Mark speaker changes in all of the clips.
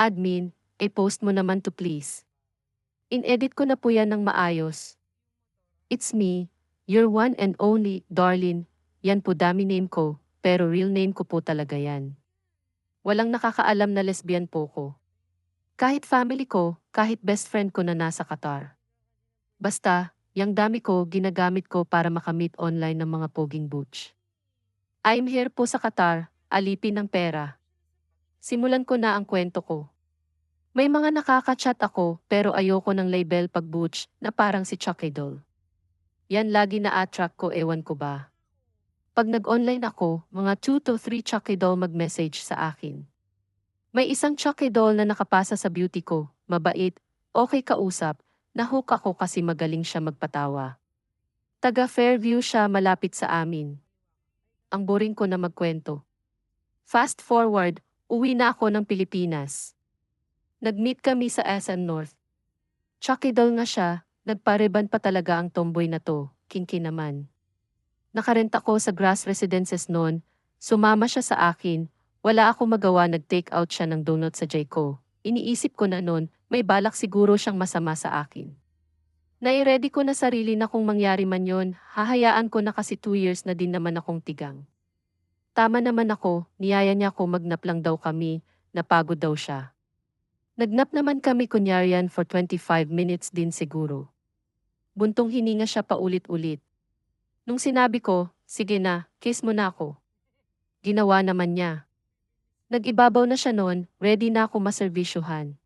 Speaker 1: Admin, post mo naman to please. In-edit ko na po yan ng maayos. It's me, your one and only, darling. Yan po dami name ko, pero real name ko po talaga yan. Walang nakakaalam na lesbian po ko. Kahit family ko, kahit best friend ko na nasa Qatar. Basta, yang dami ko ginagamit ko para makamit online ng mga poging butch. I'm here po sa Qatar, alipin ng pera. Simulan ko na ang kwento ko. May mga nakaka-chat ako pero ayoko ng label pag butch na parang si Chucky Doll. Yan lagi na-attract ko, ewan ko ba. Pag nag-online ako, mga 2 to 3 Chucky Doll mag-message sa akin. May isang Chucky Doll na nakapasa sa beauty ko, mabait, okay kausap, nahook ako kasi magaling siya magpatawa. Taga Fairview siya, malapit sa amin. Ang boring ko na magkwento. Fast forward, uwi na ako ng Pilipinas. Nag-meet kami sa SM North. Chucky Doll nga siya, nagpareban pa talaga ang tomboy na to, kinky naman. Nakarent ako sa Grass Residences noon, sumama siya sa akin, wala akong magawa, nag-take out siya ng donut sa Jayco. Iniisip ko na noon, may balak siguro siyang masama sa akin. Nai-ready ko na sarili na kung mangyari man yon, hahayaan ko na kasi 2 years na din naman akong tigang. Tama naman ako, niyaya niya ako magnap lang daw kami, napagod daw siya. Nagnap naman kami kunyarian for 25 minutes din siguro. Buntong hininga siya paulit-ulit. Nung sinabi ko, sige na, kiss mo na ako. Ginawa naman niya. Nag-ibabaw na siya noon, ready na ako maservisyuhan.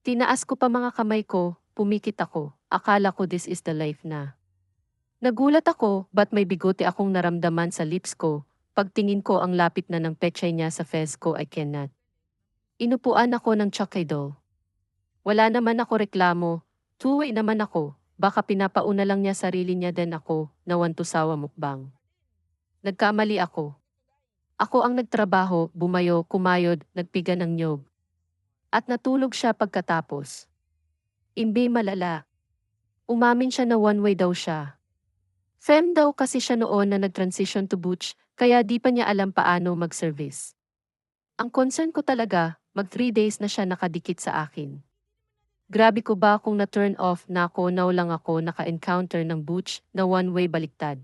Speaker 1: Tinaas ko pa mga kamay ko, pumikit ako, akala ko this is the life na. Nagulat ako, ba't may bigote akong naramdaman sa lips ko, pagtingin ko ang lapit na ng pechay niya sa fez ko, I cannot. Inupuan ako ng Chucky Doll. Wala naman ako reklamo, two-way naman ako. Baka pinapauna lang niya sarili niya din ako, nawantusawa mukbang. Nagkamali ako. Ako ang nagtrabaho, bumayo, kumayod, nagpiga ng nyog. At natulog siya pagkatapos. Imbi malala. Umamin siya na one way daw siya. Femme daw kasi siya noon na nag-transition to butch, kaya di pa niya alam paano mag-service. Ang concern ko talaga, mag 3 days na siya nakadikit sa akin. Grabe ko ba kung na-turn off na ako, now lang ako naka-encounter ng butch na one-way baliktad.